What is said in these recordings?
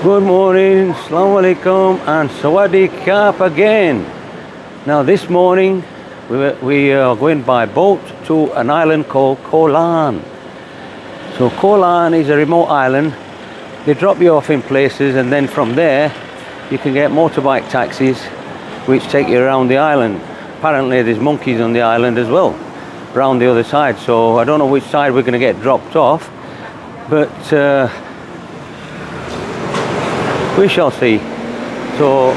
Good morning, Assalamu alaikum and Sawadee Kap again. Now this morning we are going by boat to an island called Koh Larn. So Koh Larn is a remote island. They drop you off in places and then from there you can get motorbike taxis which take you around the island. Apparently there's monkeys on the island as well, around the other side. So I don't know which side we're going to get dropped off, but we shall see. So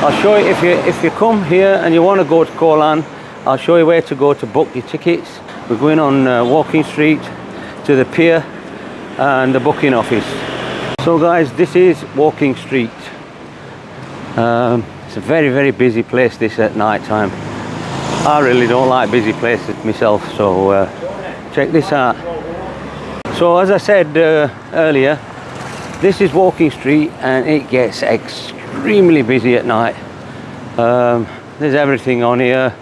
I'll show you, if you come here and you want to go to Koh Larn, I'll show you where to go to book your tickets. We're going on Walking Street to the pier and the booking office. So guys, this is Walking Street. It's a very busy place this at night time. I really don't like busy places myself, so check this out. So as I said earlier, this is Walking Street and it gets extremely busy at night. There's everything on here,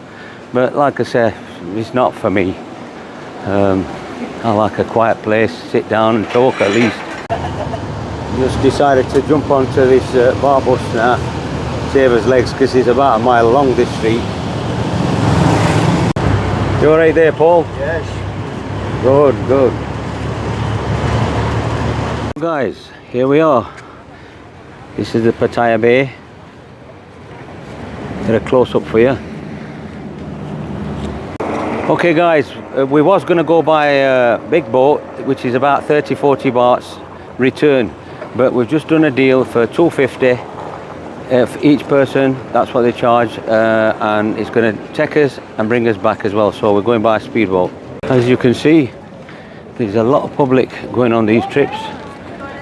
but like I said, it's not for me. I like a quiet place, sit down and talk at least. Just decided to jump onto this bar bus now, save us legs, because it's about a mile long this street. You alright there, Paul? Yes. Good. Guys, here we are. This is the Pattaya Bay. Get a close up for you. Okay guys, we was going to go by a big boat, which is about 30-40 bahts return, but we've just done a deal for 250 for each person. That's what they charge, and it's going to take us and bring us back as well. So we're going by a speedboat. As you can see, there's a lot of public going on these trips,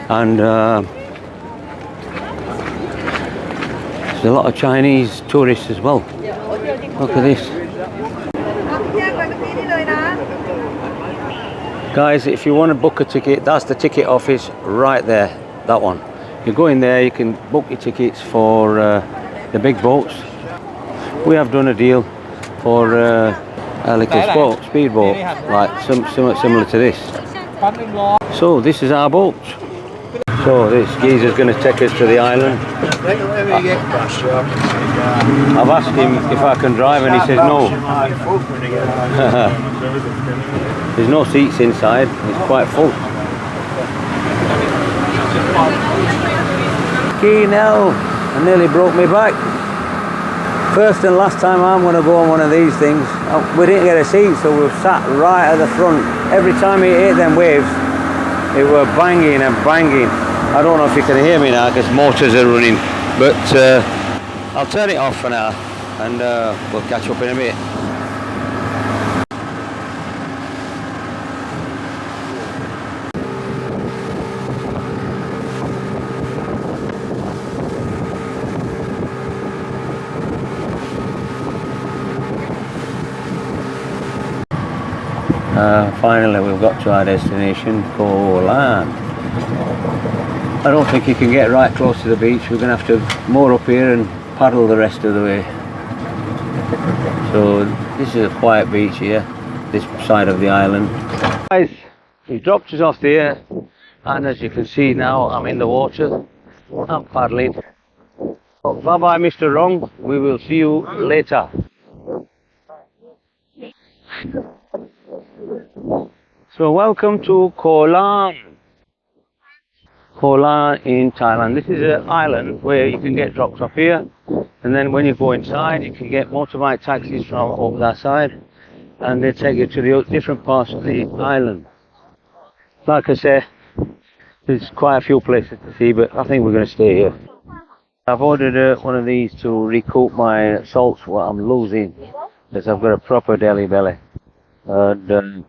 and there's a lot of Chinese tourists as well. Look at this. Guys, if you want to book a ticket, that's the ticket office right there, that one. You go in there, you can book your tickets for the big boats. We have done a deal for a little speedboat, like somewhat similar to this. So this is our boat. So this geezer's going to take us to the island. I've asked him if I can drive and he says no. There's no seats inside, it's quite full. Okay, now I nearly broke my back. First and last time I'm going to go on one of these things. We didn't get a seat, so we sat right at the front. Every time he hit them waves, it were banging and banging. I don't know if you can hear me now because motors are running, but I'll turn it off for now and we'll catch up in a bit. Finally we've got to our destination, Koh Larn. I don't think you can get right close to the beach. We're going to have to moor up here and paddle the rest of the way. So this is a quiet beach here, this side of the island. Guys, he dropped us off there, and as you can see now I'm in the water. I'm paddling. So, bye bye Mr. Wrong, we will see you later. So welcome to Koh Larn. Koh Larn in Thailand. This is an island where you can get dropped off here, and then when you go inside you can get motorbike taxis from over that side and they take you to the different parts of the island. Like I said, there's quite a few places to see, but I think we're going to stay here. I've ordered one of these to recoup my salts what I'm losing, because I've got a proper deli belly. And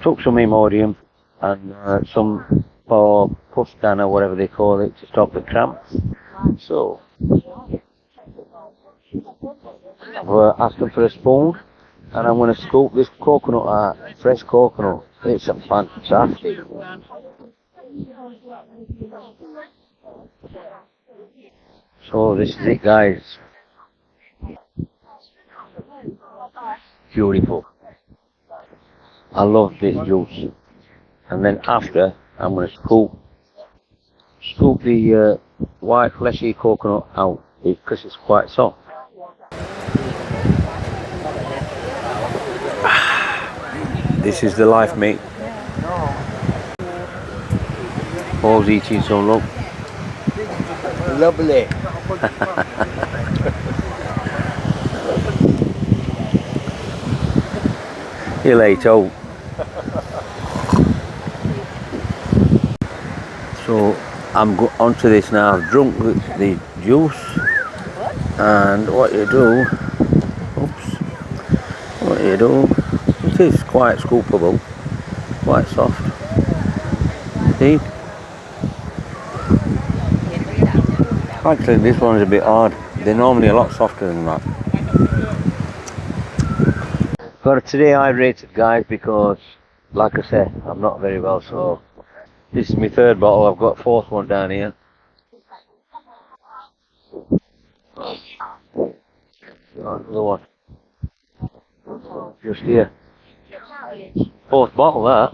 took some Imodium and some for Pustan or whatever they call it to stop the cramps. So I've asked them for a spoon and I'm going to scoop this coconut out, fresh coconut. It's a fantastic. So this is it guys. Beautiful. I love this juice. And then after, I'm going to scoop scoop the white fleshy coconut out because it's quite soft. This is the life, mate. Paul's eating some, look. Lovely. He'll eat out. So I'm onto this now. I've drunk the juice, and what you do, what you do, it is quite scoopable, quite soft. See? Actually, this one's a bit hard. They're normally a lot softer than that. Got to stay hydrated, guys, because, like I said, I'm not very well, so this is my third bottle. I've got a fourth one down here. Another one. Just here. Fourth bottle, that.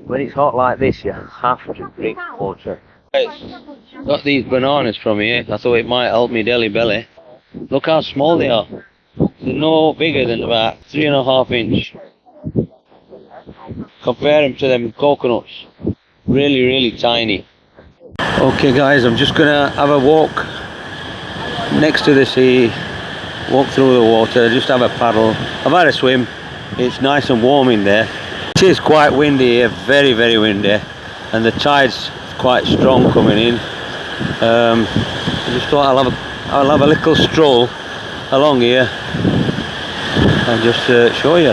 When it's hot like this, you have to drink water. Got these bananas from here. I thought it might help me deli belly. Look how small they are. They're no bigger than about 3.5 inch. Compare them to them coconuts. Really, really tiny. Okay guys, I'm just gonna have a walk next to the sea, walk through the water, just have a paddle. I've had a swim. It's nice and warm in there. It is quite windy here, very, very windy, and the tide's quite strong coming in. I just thought I'll have a little stroll along here and just show you.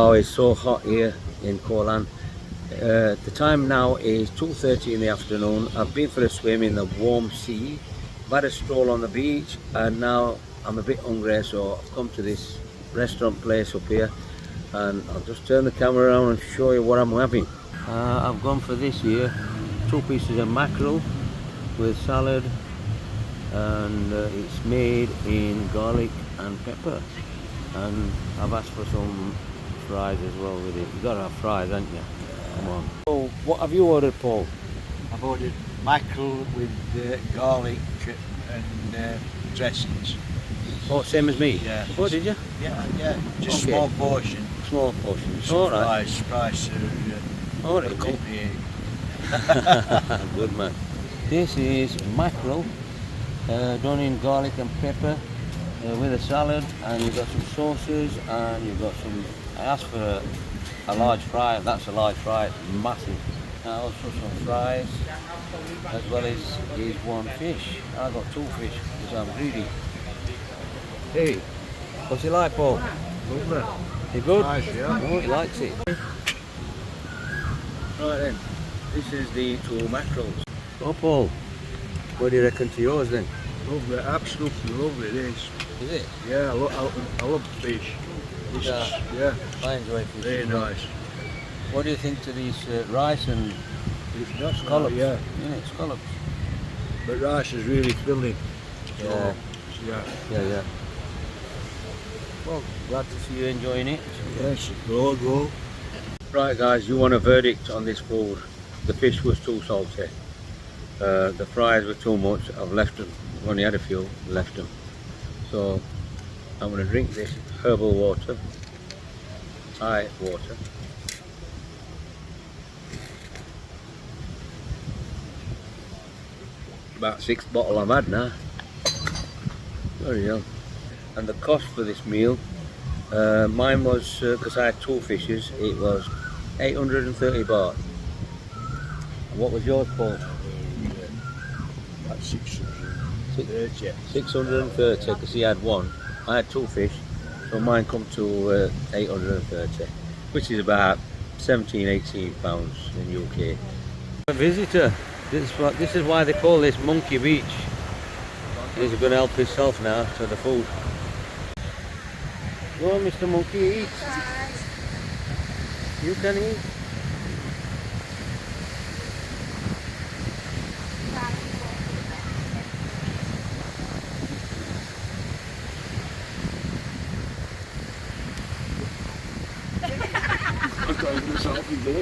Oh, it's so hot here in Koh Lan. The time now is 2:30 in the afternoon. I've been for a swim in the warm sea. I've had a stroll on the beach, and now I'm a bit hungry, so I've come to this restaurant place up here, and I'll just turn the camera around and show you what I'm having. I've gone for this here, 2 pieces of mackerel with salad, and it's made in garlic and pepper, and I've asked for some fries as well with it. You've got to have fries, haven't you? Come on. So, what have you ordered, Paul? I've ordered mackerel with garlic and dressings. Oh, same as me? Yeah. Oh, did you? Yeah. Just Okay. small portion. Small portions. Some All right. Price All right. company. Good man. This is mackerel done in garlic and pepper with a salad, and you've got some sauces, and you've got some. I asked for a large fry. That's a large fry. It's massive. And also some fries, as well as is one fish. I got 2 fish because I'm greedy. Hey, what's it like, Paul? Lovely. You good? Nice, yeah. Oh, he likes it. Right then, this is the 2 mackerels. Oh, Paul, what do you reckon to yours then? Lovely, absolutely lovely this. Is it? Yeah, I love fish. This Yeah. is, yeah, I enjoy fish. very nice. What do you think to these rice and That's scallops? Yeah, Yeah, scallops. but rice is really filling. Yeah. So, yeah. Yeah. Well, glad to see you enjoying it. Yes, go. Right guys, you want a verdict on this food. The fish was too salty. The fries were too much. I've left them. I've only had a few, left them. So I'm going to drink this herbal water, Thai water. About 6 bottles I've had now. Very young. And the cost for this meal, mine was, because I had 2 fishes, it was 830 baht. And what was yours, Paul? About 630. 630, because he had 1. I had 2 fish, so mine come to 830, which is about 17-18 pounds in UK. A visitor. This is why they call this Monkey Beach. He's going to help himself now to the food. Go on, Mr. Monkey, eat. You can eat. I got myself in the